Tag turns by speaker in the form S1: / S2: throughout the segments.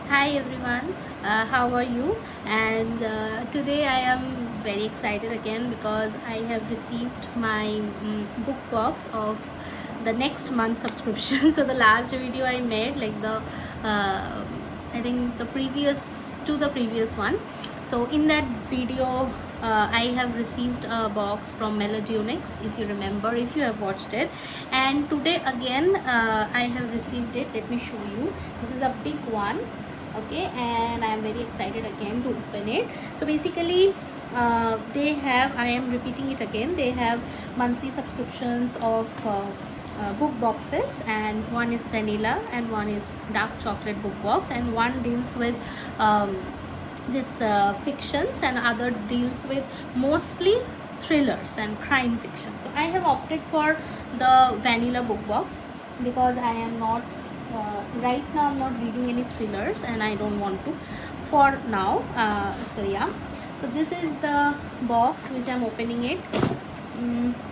S1: Hi everyone, how are you? And today I am very excited again because I have received my book box of the next month subscription. So the last video I made, like uh, I think the previous one. So in that video, I have received a box from Melody Unix, if you remember, if you have watched it. And today again, I have received it. Let me show you. This is a big one, okay, and I am very excited again to open it. So basically they have, I am repeating it again, they have monthly subscriptions of book boxes, and one is vanilla and one is dark chocolate book box, and one deals with this fictions, and other deals with mostly thrillers and crime fiction. So I have opted for the vanilla book box because I am not right now I'm not reading any thrillers, and I don't want to for now. So yeah, so this is the box which I'm opening it.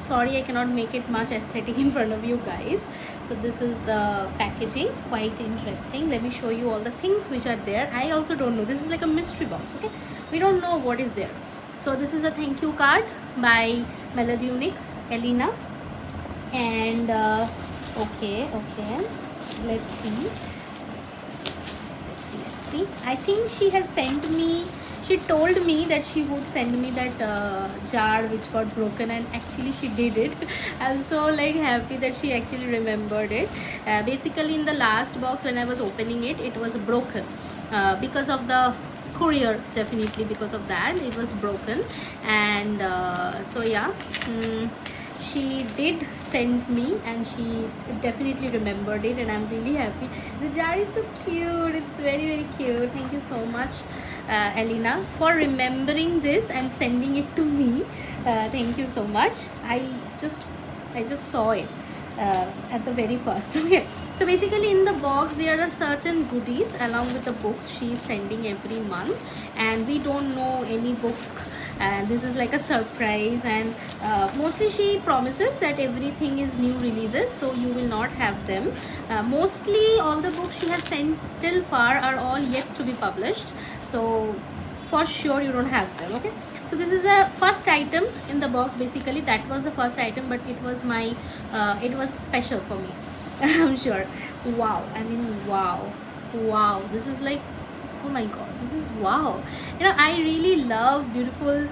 S1: Sorry, I cannot make it much aesthetic in front of you guys. So this is the packaging, quite interesting. Let me show you all the things which are there. I also don't know, this is like a mystery box, okay, we don't know what is there. So this is a thank you card by Melody Unix, Elena. And okay, let's see. See, I think she has sent me, she told me that she would send me that jar which got broken, and actually she did it. I'm so like happy that she actually remembered it. Basically in the last box when I was opening it, it was broken because of the courier, definitely because of that it was broken. And so yeah, she did send me, and she definitely remembered it, and I'm really happy. The jar is so cute, it's very cute. Thank you so much, Elena, for remembering this and sending it to me. Thank you so much. I just saw it at the very first. Okay, so basically in the box there are certain goodies along with the books she is sending every month, and we don't know any book, and this is like a surprise. And mostly she promises that everything is new releases, so you will not have them. Mostly all the books she has sent till far are all yet to be published, so for sure you don't have them. Okay, so this is a first item in the box. Basically that was the first item, but it was my it was special for me. I'm sure. Wow, I mean, wow, this is like, oh my god, this is wow. I really love beautiful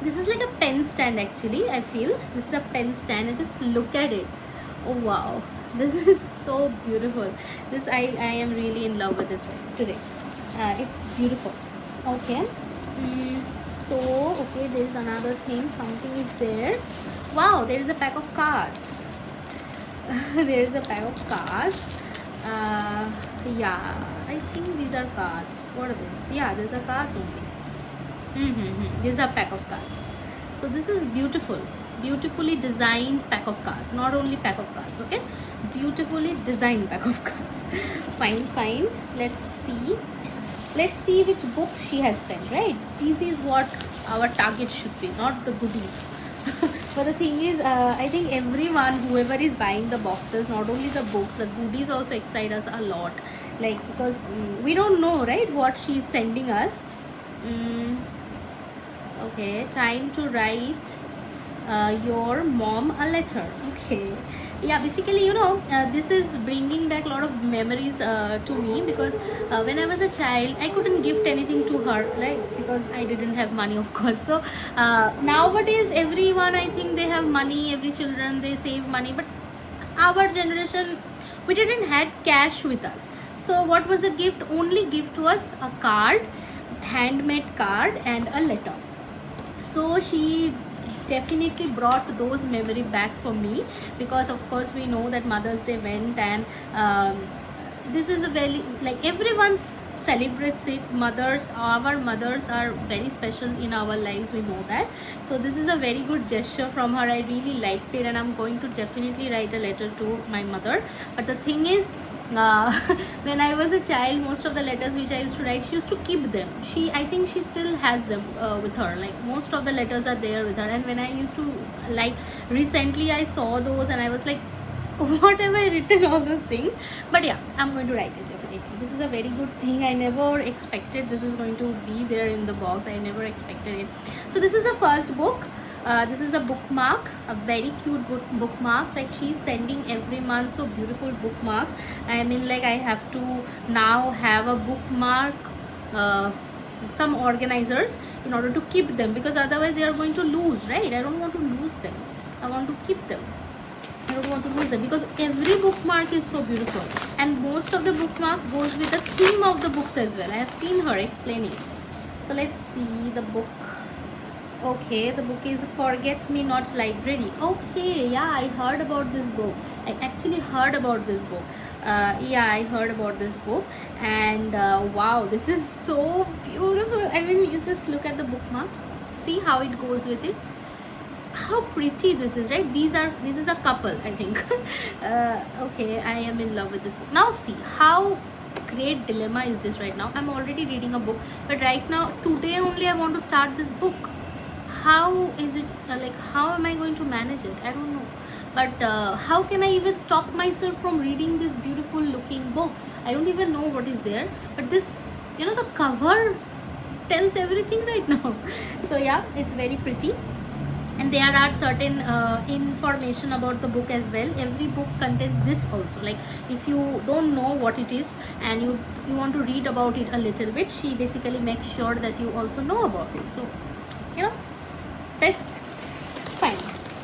S1: this is like a pen stand. Actually, I feel this is a pen stand, and just look at it. Oh wow, this is so beautiful. I am really in love with this one today. It's beautiful. Okay. So okay, there is another thing, something is there. Wow, there is a pack of cards. There is a pack of cards. Yeah, I think these are cards. What are these? Yeah, these are cards only. These are pack of cards. So this is beautifully designed pack of cards. Not only pack of cards, okay? Beautifully designed pack of cards. Fine. Let's see which books she has sent, right? This is what our target should be, not the goodies. But the thing is, I think everyone, whoever is buying the boxes, not only the books, the goodies also excite us a lot. Like, because we don't know, right, what she's sending us. Okay, time to write your mom a letter. Okay, yeah, basically, this is bringing back a lot of memories to me, because when I was a child I couldn't gift anything to her, like, because I didn't have money, of course. So nowadays everyone, I think, they have money, every children, they save money, but our generation, we didn't had cash with us. So what was a gift? Only gift was a card, handmade card, and a letter. So she definitely brought those memory back for me, because of course we know that Mother's Day went, and this is a very, like, everyone celebrates it. Our mothers are very special in our lives, we know that. So this is a very good gesture from her. I really liked it, and I'm going to definitely write a letter to my mother. But the thing is, uh, when I was a child, most of the letters which I used to write, she used to keep them. I think she still has them with her. Like, most of the letters are there with her. And when I used to, like, recently I saw those, and I was like, what have I written all those things? But yeah, I'm going to write it definitely. This is a very good thing. I never expected this is going to be there in the box. I never expected it. So this is the first book. This is the bookmark, a very cute bookmarks. Like she's sending every month so beautiful bookmarks. I mean, like I have to now have a bookmark, some organizers in order to keep them, because otherwise they are going to lose, right? I don't want to lose them. I want to keep them. I don't want to lose them because every bookmark is so beautiful, and most of the bookmarks goes with the theme of the books as well. I have seen her explaining. So let's see the book. Okay, the book is Forget Me Not Library. Okay, yeah, I heard about this book. I actually heard about this book. Yeah, I heard about this book, and wow, this is so beautiful. I mean, you just look at the bookmark, see how it goes with it. How pretty this is, right? This is a couple, I think. Okay, I am in love with this book. Now see how great dilemma is this right now. I'm already reading a book, but right now today only I want to start this book. How is it like, how am I going to manage it? I don't know, but how can I even stop myself from reading this beautiful looking book? I don't even know what is there, but this, you know, the cover tells everything right now. So yeah, it's very pretty, and there are certain information about the book as well. Every book contains this also. Like if you don't know what it is and you want to read about it a little bit, she basically makes sure that you also know about it. So, you know, best. Fine,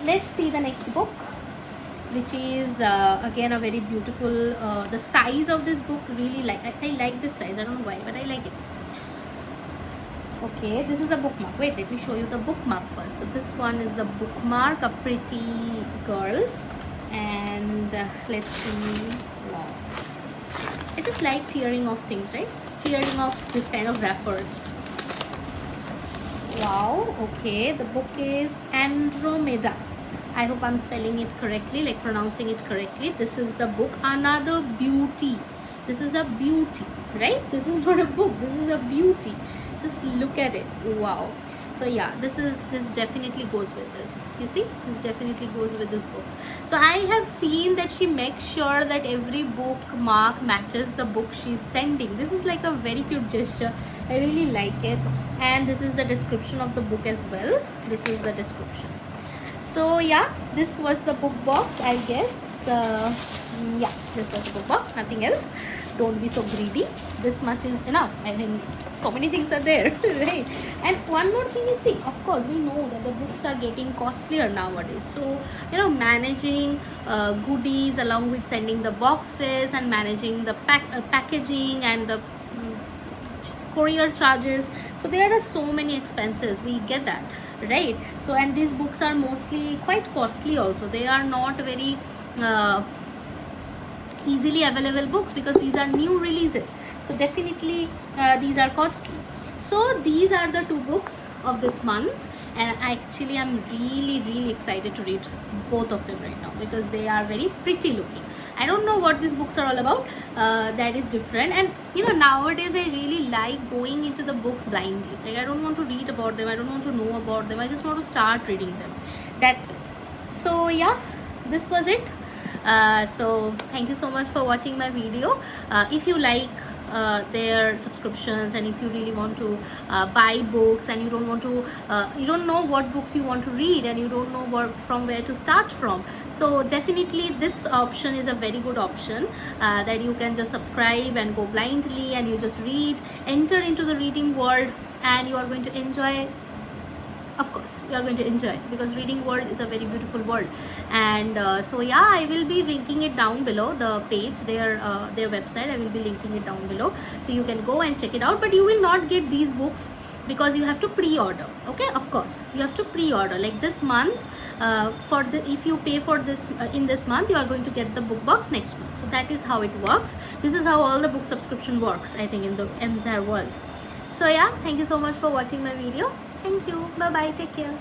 S1: let's see the next book, which is again a very beautiful, the size of this book really, like I like this size. I don't know why, but I like it. Okay, this is a bookmark. Wait, let me show you the bookmark first. So this one is the bookmark, a pretty girl, and let's see. Wow, I just like tearing off things, right? Tearing off this kind of wrappers. Wow. Okay, the book is Andromeda. I hope I'm spelling it correctly, like pronouncing it correctly. This is the book. Another beauty. This is a beauty, right? This is not a book, this is a beauty. Just look at it. Wow. So yeah, this definitely goes with this. You see, this definitely goes with this book. So I have seen that she makes sure that every bookmark matches the book she's sending. This is like a very cute gesture. I really like it. And this is the description of the book as well. This is the description. So yeah, this was the book box, I guess. Yeah, this was the book box, nothing else. Don't be so greedy. This much is enough. I think so many things are there, right? And one more thing is, see, of course we know that the books are getting costlier nowadays. So, you know, managing goodies along with sending the boxes and managing the packaging and the courier charges. So there are so many expenses, we get that, right? So, and these books are mostly quite costly also. They are not very easily available books because these are new releases. So definitely these are costly. So these are the two books of this month, and actually I'm really excited to read both of them right now because they are very pretty looking. I don't know what these books are all about. That is different. And you know, nowadays I really like going into the books blindly. Like I don't want to read about them, I don't want to know about them, I just want to start reading them. That's it. So yeah, this was it. So thank you so much for watching my video. If you like their subscriptions, and if you really want to buy books and you don't want to you don't know what books you want to read and you don't know from where to start from, so definitely this option is a very good option, that you can just subscribe and go blindly and you just read, enter into the reading world, and you are going to enjoy. Of course you are going to enjoy, because reading world is a very beautiful world. And so yeah, I will be linking it down below, the page, their website. I will be linking it down below, so you can go and check it out. But you will not get these books because you have to pre-order. Okay, of course you have to pre-order. Like this month, if you pay for this in this month, you are going to get the book box next month. So that is how it works. This is how all the book subscription works, I think, in the entire world. So yeah, thank you so much for watching my video. Thank you. Bye bye. Take care.